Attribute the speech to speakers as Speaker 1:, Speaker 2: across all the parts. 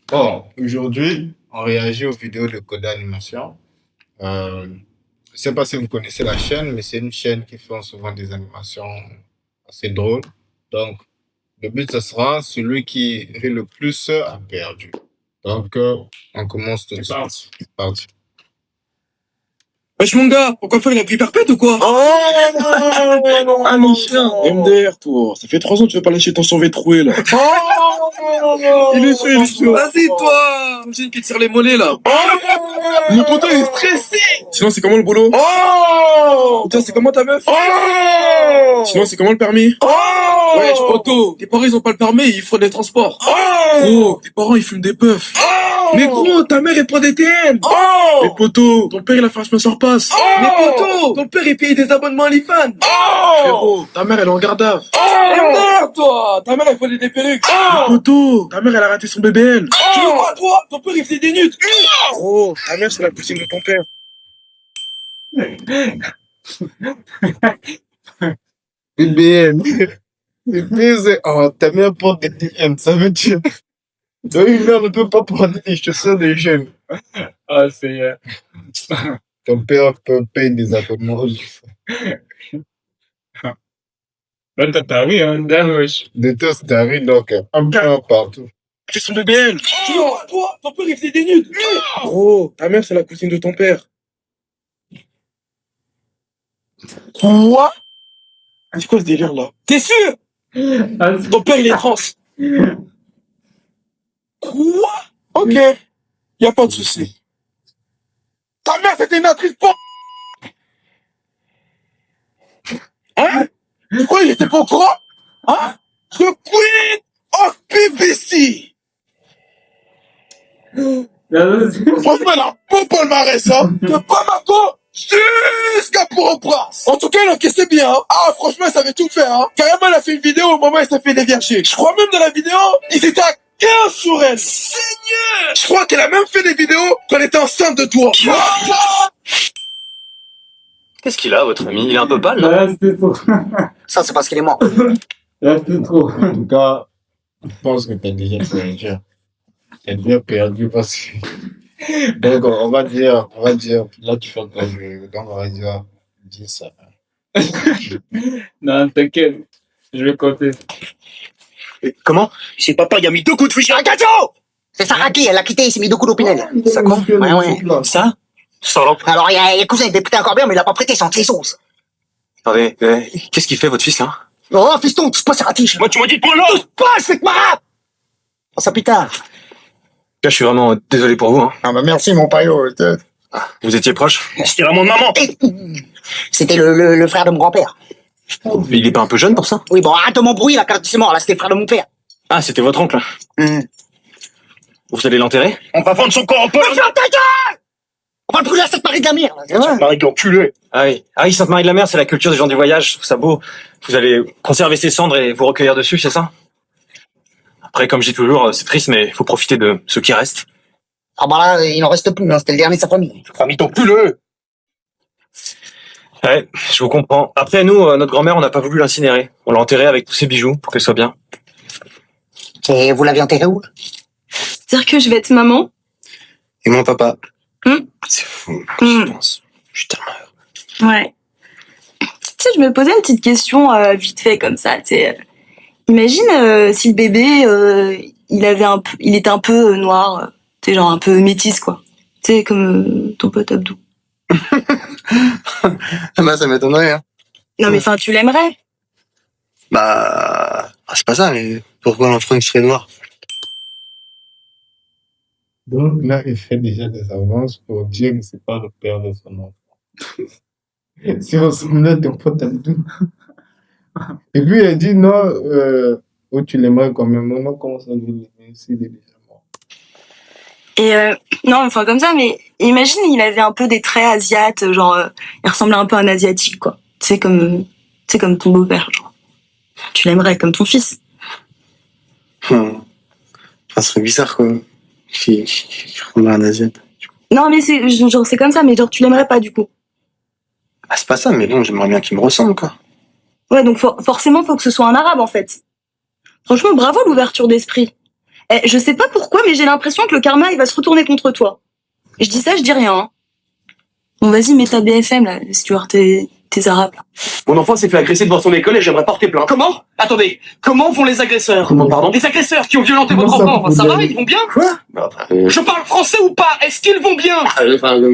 Speaker 1: Bon, aujourd'hui, on réagit aux vidéos de Coda Animation. Je ne sais pas si vous connaissez la chaîne, mais c'est une chaîne qui fait souvent des animations assez drôles. Donc, le but, ce sera celui qui rit le plus a perdu. Donc, on commence tout de suite. C'est parti.
Speaker 2: Wesh mon gars, ton coiffeur il a pris perpète ou quoi? Ah mon chien. MDR toi, ça fait 3 ans que tu veux pas lâcher ton survêt troué là. Il est chaud, il est chaud. Vas-y toi, j'ai qui tire les mollets là. Mon poteau il est stressé. Sinon c'est comment le boulot? Putain c'est comment ta meuf? Sinon c'est comment le permis? Wesh poteau, tes parents ils ont pas le permis, ils font des transports. Gros, tes parents ils fument des puffs. Mais gros, ta mère elle prend des TN. Mais poto, ton père il a fait un chemin sur passe. Mais poto, ton père il paye des abonnements à l'IFAN. Frérot, ta mère elle est en garde à vue. Merde toi, ta mère elle fait des perruques. Mais poto, ta mère elle a raté son BBL. Tu veux quoi toi? Ton père il faisait des nudes. Gros, ta mère c'est la cousine de ton père.
Speaker 1: BBN. Le pire, c'est, oh, ta mère porte des TM, ça veut dire. Donc, une mère ne peut pas prendre des chaussures des jeunes.
Speaker 3: Ah, c'est.
Speaker 1: Ton père peut payer des abonnements au lycée.
Speaker 3: Là, t'as ri, hein, dingue, wesh.
Speaker 1: De tout, c'est arrivé, donc, un peu partout.
Speaker 2: C'est son BBL. Tu veux quoi toi? Ton père il faisait des nudes. Gros, ta mère c'est la cousine de ton père. Quoi? C'est quoi ce délire là? T'es sûr?
Speaker 3: Ah,
Speaker 2: Ton père il est trans. Quoi? Ok, y a pas de souci. Ta mère c'était une actrice pour... Hein? Pourquoi il était pas au courant? Hein? The Queen of BBC. Franchement, elle a un bon palmarès, hein? De Bamako jusqu'à Port-au-Prince. En tout cas, elle encaissait bien, hein? Ah, franchement, elle savait tout faire, hein? Carrément, elle a fait une vidéo au moment où elle s'est fait dévierger. Je crois même dans la vidéo, ils étaient à 15 sur elle. Seigneur! Je crois qu'elle a même fait des vidéos quand elle était enceinte de toi.
Speaker 4: Qu'est-ce qu'il a, votre ami? Il est un peu pâle, non?
Speaker 3: Là, c'était trop.
Speaker 5: Ça, c'est parce qu'il est mort.
Speaker 3: Là, c'était trop.
Speaker 1: En tout cas, je pense que t'as déjà perdu. T'as déjà perdu parce que. Donc, on va dire, là, tu fais encore jeu. Donc, on va dire 10.
Speaker 3: Non, t'inquiète. Je vais compter.
Speaker 4: Comment?
Speaker 5: C'est papa, il a mis 2 coups de fusil à gâteau. C'est Saraki, elle a quitté, il s'est mis 2 coups d'opinel.
Speaker 4: Ça quoi?
Speaker 5: Ouais.
Speaker 4: Ça? Salope.
Speaker 5: Alors, il y a cousin, il était putain encore bien, mais il a pas prêté son sauce.
Speaker 4: Attendez, qu'est-ce qu'il fait, votre fils, là?
Speaker 5: Oh, fiston, touche pas Saraki.
Speaker 2: Moi, tu m'as dit de prendre l'autre.
Speaker 5: Pas, je fais que marade. Oh, ça putain.
Speaker 4: Là, je suis vraiment désolé pour vous, hein.
Speaker 5: Ah bah merci, mon paillot.
Speaker 4: Vous étiez proche?
Speaker 2: C'était vraiment de maman.
Speaker 5: C'était le frère de mon grand-père.
Speaker 4: Il est pas un peu jeune pour ça?
Speaker 5: Oui, bon, arrête de m'embrouiller, là, quand c'est mort, là, c'était le frère de mon père.
Speaker 4: Ah, c'était votre oncle, là. Vous allez l'enterrer?
Speaker 2: On va vendre son corps en Pologne.
Speaker 5: Ferme ta gueule. On va le brûler à cette Marie de la Mire, là. C'est vrai.
Speaker 2: Marie l'enculé.
Speaker 4: Ah oui, Sainte-Marie de la Mer, c'est la culture des gens du voyage, je trouve ça beau. Vous allez conserver ses cendres et vous recueillir dessus, c'est ça? Après, comme je dis toujours, c'est triste, mais il faut profiter de ce qui reste.
Speaker 5: Ah bah là, il en reste plus, hein, c'était le dernier de sa famille.
Speaker 2: Famille t'enculé.
Speaker 4: Ouais, je vous comprends. Après, nous, notre grand-mère, on n'a pas voulu l'incinérer. On l'a enterrée avec tous ses bijoux pour qu'elle soit bien.
Speaker 5: Et vous l'avez enterré où?
Speaker 6: Dire que je vais être maman.
Speaker 4: Et mon papa?
Speaker 6: Hmm.
Speaker 4: C'est fou,
Speaker 6: Hmm.
Speaker 4: je pense. Putain.
Speaker 6: Ouais. Tu sais, je me posais une petite question vite fait comme ça. Tu sais, imagine si le bébé, il était un peu noir, tu sais, genre un peu métis quoi. Tu sais, comme ton pote Abdou.
Speaker 4: Bah, ça m'étonnerait, hein.
Speaker 6: Non mais enfin, tu l'aimerais.
Speaker 4: Bah, c'est pas ça, mais pourquoi l'enfant il serait noir?
Speaker 1: Donc, là, il fait déjà des avances pour dire que c'est pas le père de son enfant. Si on ressemblait à ton pote Abdou. Et puis, elle dit non, oh, tu l'aimerais quand même. Non, comment ça, je l'aimer s'il est déjà mort?
Speaker 6: Et non, enfin comme ça, mais imagine, il avait un peu des traits asiates, genre, il ressemblait un peu à un asiatique quoi. Tu sais, comme ton beau-père, genre. Tu l'aimerais comme ton fils.
Speaker 4: Ça serait bizarre, quoi. Qui ressemble à un asiate.
Speaker 6: Non mais c'est comme ça, mais genre tu l'aimerais pas du coup.
Speaker 4: Ah, c'est pas ça, mais bon, j'aimerais bien qu'il me ressemble, quoi.
Speaker 6: Ouais, donc forcément, faut que ce soit un arabe, en fait. Franchement, bravo l'ouverture d'esprit. Je sais pas pourquoi, mais j'ai l'impression que le karma, il va se retourner contre toi. Je dis ça, je dis rien. Hein. Bon, vas-y, mets ta BFM, là, si tu veux voir tes arabes. Là.
Speaker 2: Mon enfant s'est fait agresser devant son école et j'aimerais porter plainte. Comment? Attendez, comment vont les agresseurs? Comment, pardon? Les agresseurs qui ont violenté votre enfant, enfin, ça va, ils vont bien? Quoi? Je parle français ou pas? Est-ce qu'ils vont bien?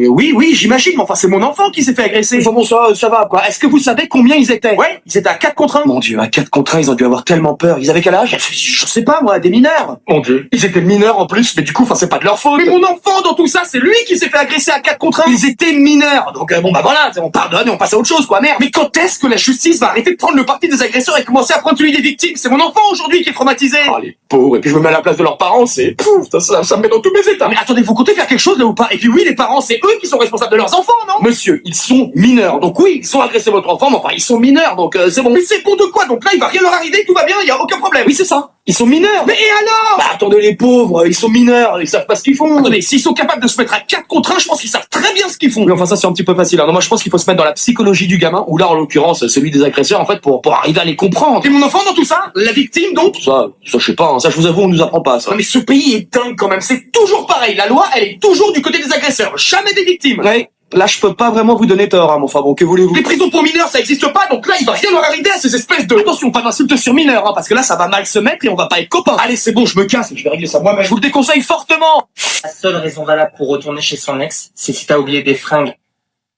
Speaker 2: Oui, j'imagine, mais enfin, c'est mon enfant qui s'est fait agresser. Enfin bon, ça va, quoi. Est-ce que vous savez combien ils étaient? Ouais, ils étaient à 4 contre 1. Mon Dieu, à 4 contre 1, ils ont dû avoir tellement peur. Ils avaient quel âge? Je sais pas, moi, des mineurs. Mon Dieu. Ils étaient mineurs en plus, mais du coup, enfin, c'est pas de leur faute. Mais mon enfant, dans tout ça, c'est lui qui s'est fait agresser à 4 contre 1. Ils étaient mineurs. Donc, bon, bah voilà, on pardonne et on passe à autre chose, quoi, merde. Mais quand est-ce que la justice va arrêter de prendre le parti des agresseurs et commencer à prendre celui des victimes? C'est mon enfant aujourd'hui qui est traumatisé. Oh, les pauvres. Et puis je me mets à la place de leurs parents, c'est pouf, ça me met dans tous mes états. Mais attendez, vous comptez faire quelque chose là ou pas? Et puis oui, les parents, c'est eux qui sont responsables de leurs enfants, non? Monsieur, ils sont mineurs. Donc oui, ils ont agressé votre enfant, mais enfin, ils sont mineurs, donc c'est bon. Mais c'est bon de quoi? Donc là, il va rien leur arriver, tout va bien, il y a aucun problème. Oui, c'est ça. Ils sont mineurs. Mais et alors? Bah attendez, les pauvres, ils sont mineurs, ils savent pas ce qu'ils font. Attendez, s'ils sont capables de se mettre à 4 contre 1, je pense qu'ils savent très bien ce qu'ils font. Mais enfin, ça c'est un petit peu facile. Hein. Non, moi je pense qu'il faut se mettre dans la psychologie du gamin, ou là en l'occurrence celui des agresseurs, en fait, pour arriver à les comprendre. Et mon enfant dans tout ça? La victime donc? Ça je sais pas, hein. Ça je vous avoue, on nous apprend pas ça. Non, mais ce pays est dingue quand même, c'est toujours pareil. La loi, elle est toujours du côté des agresseurs, jamais des victimes. Ouais. Là, je peux pas vraiment vous donner tort, hein, mon enfin bon, que voulez-vous? Les prisons pour mineurs, ça existe pas, donc là, il va rien leur arriver à ces espèces de... Attention, pas d'insultes sur mineurs, hein, parce que là, ça va mal se mettre et on va pas être copains. Allez, c'est bon, je me casse et je vais régler ça moi-même. Je vous le déconseille fortement.
Speaker 7: La seule raison valable pour retourner chez son ex, c'est si t'as oublié des fringues.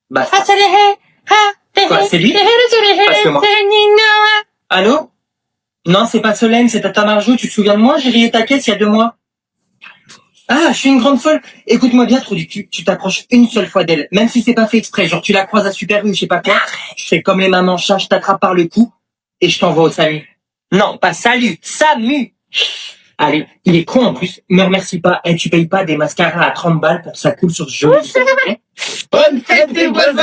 Speaker 7: Bah, quoi, c'est lui? Parce que moi. Allô? Non, c'est pas Solène, c'est Tata Marjou, tu te souviens de moi? J'ai rayé ta caisse il y a 2 mois. Ah, je suis une grande folle. Écoute-moi bien, trou du cul. Tu t'approches une seule fois d'elle, même si c'est pas fait exprès. Genre, tu la croises à Super U, je sais pas quoi. Je fais comme les mamans chats, je t'attrape par le cou et je t'envoie au SAMU. Non, pas salut, SAMU. Allez, il est con en plus. Me remercie pas. Et tu payes pas des mascaras à 30 balles pour que ça coule sur ce jeu.
Speaker 2: Bonne fête des voisins.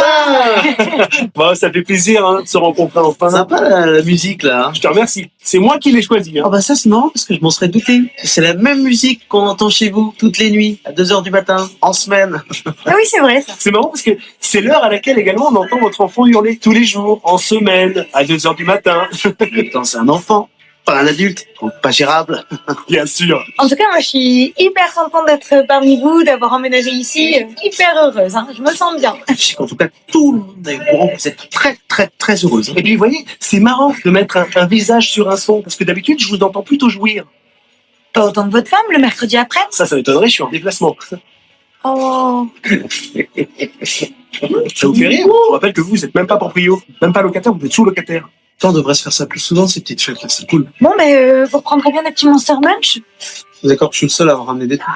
Speaker 2: Bon, ça fait plaisir hein, de se rencontrer enfin.
Speaker 8: Sympa la musique là. Hein.
Speaker 2: Je te remercie. C'est moi qui l'ai choisi. Hein.
Speaker 8: Oh bah ça c'est marrant parce que je m'en serais douté. C'est la même musique qu'on entend chez vous toutes les nuits à 2h du matin, en semaine.
Speaker 6: Ah oui, c'est vrai ça.
Speaker 2: C'est marrant parce que c'est l'heure à laquelle également on entend votre enfant hurler tous les jours, en semaine, à 2h du matin.
Speaker 8: Putain, c'est un enfant, pas un adulte, donc pas gérable.
Speaker 2: Bien sûr.
Speaker 9: En tout cas, moi, je suis hyper contente d'être parmi vous, d'avoir emménagé ici. Hyper heureuse, hein. Je me sens bien.
Speaker 8: Je sais qu'en tout cas, tout le monde est au courant que vous êtes très, très, très heureuse.
Speaker 2: Et puis, vous voyez, c'est marrant de mettre un visage sur un son, parce que d'habitude, je vous entends plutôt jouir.
Speaker 9: Pas autant que votre femme, le mercredi après.
Speaker 2: Ça m'étonnerait, je suis en déplacement.
Speaker 9: Oh.
Speaker 2: Ça vous fait rire? Je vous rappelle que vous êtes même pas proprio, même pas locataire, vous êtes sous-locataire.
Speaker 8: On devrait se faire ça plus souvent, ces petites fêtes, c'est cool.
Speaker 9: Bon, mais vous reprendrez bien des petits Monster Munch.
Speaker 8: D'accord, je suis le seul à avoir ramené des trucs.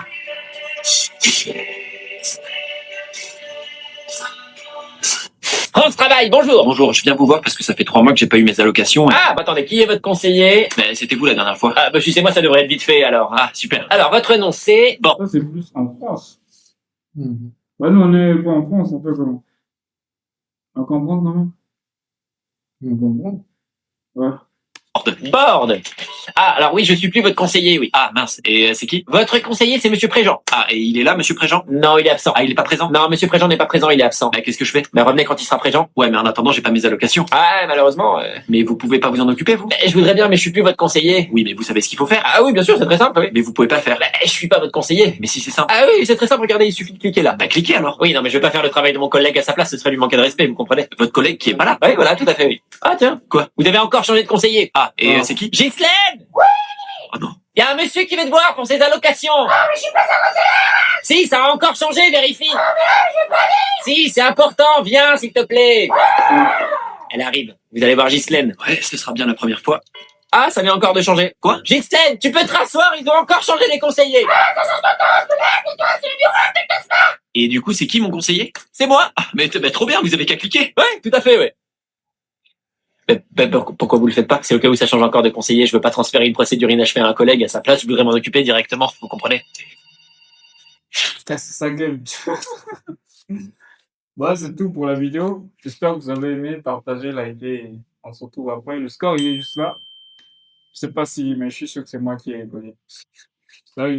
Speaker 10: France Travail, bonjour.
Speaker 4: Bonjour, je viens vous voir parce que ça fait 3 mois que j'ai pas eu mes allocations.
Speaker 10: Ah, bah attendez, qui est votre conseiller?
Speaker 4: Mais c'était vous la dernière fois.
Speaker 10: Ah, bah si c'est moi, ça devrait être vite fait alors.
Speaker 4: Ah, super.
Speaker 10: Alors, votre nom c'est...
Speaker 3: Ça, c'est plus en France. Bah, nous, on est pas en France, on peut comment? On comprend quand même? On comprend? Ouais.
Speaker 10: Borde. Ah, alors oui, je suis plus votre conseiller, oui.
Speaker 4: Ah, mince. Et c'est qui?
Speaker 10: Votre conseiller, c'est Monsieur Préjean.
Speaker 4: Ah, et il est là, monsieur Préjean?
Speaker 10: Non, il est absent.
Speaker 4: Ah, il est pas présent?
Speaker 10: Non, Monsieur Préjean n'est pas présent, il est absent.
Speaker 4: Bah, qu'est-ce que je fais?
Speaker 10: Mais revenez quand il sera présent.
Speaker 4: Ouais, mais en attendant, j'ai pas mes allocations.
Speaker 10: Ah, malheureusement.
Speaker 4: Mais vous pouvez pas vous en occuper, vous?
Speaker 10: Je voudrais bien, mais je suis plus votre conseiller.
Speaker 4: Oui, mais vous savez ce qu'il faut faire.
Speaker 10: Ah oui, bien sûr, c'est très simple, oui.
Speaker 4: Mais vous pouvez pas le faire.
Speaker 10: Bah, je suis pas votre conseiller.
Speaker 4: Mais si c'est simple.
Speaker 10: Ah oui, c'est très simple, regardez, il suffit de cliquer là.
Speaker 4: Bah, cliquez alors.
Speaker 10: Oui, non, mais je vais pas faire le travail de mon collègue à sa place, ce serait lui manquer de respect, vous comprenez?
Speaker 4: Votre collègue qui est pas là.
Speaker 10: Oui, voilà, tout à fait, oui. Ah tiens.
Speaker 4: Quoi?
Speaker 10: Vous avez encore changé de conseiller.
Speaker 4: Ah, et
Speaker 10: Oh.
Speaker 4: c'est qui?
Speaker 10: Ghislaine!
Speaker 4: Oh non.
Speaker 10: Il y a un monsieur qui veut te voir pour ses allocations. Ah, mais je suis pas sa conseillère. Si, ça a encore changé, vérifie. Ah, mais je peux aller. Si, c'est important, viens, s'il te plaît. Elle arrive. Vous allez voir Ghislaine.
Speaker 4: Ouais, ce sera bien la première fois.
Speaker 10: Ah, ça vient encore de changer.
Speaker 4: Quoi?
Speaker 10: Ghislaine, tu peux te rasseoir, ils ont encore changé les conseillers.
Speaker 4: Et du coup, c'est qui mon conseiller?
Speaker 10: C'est moi.
Speaker 4: Ah, mais bah, trop bien, vous avez qu'à cliquer.
Speaker 10: Ouais, tout à fait, ouais. Pourquoi vous le faites pas? C'est au cas où ça change encore de conseiller. Je veux pas transférer une procédure inachevée à un collègue à sa place. Je voudrais m'en occuper directement. Vous comprenez?
Speaker 3: Putain, c'est sa gueule. Bah, c'est tout pour la vidéo. J'espère que vous avez aimé, partagé, liké. On se retrouve après. Le score, il est juste là. Je sais pas si, mais je suis sûr que c'est moi qui ai gagné. Salut.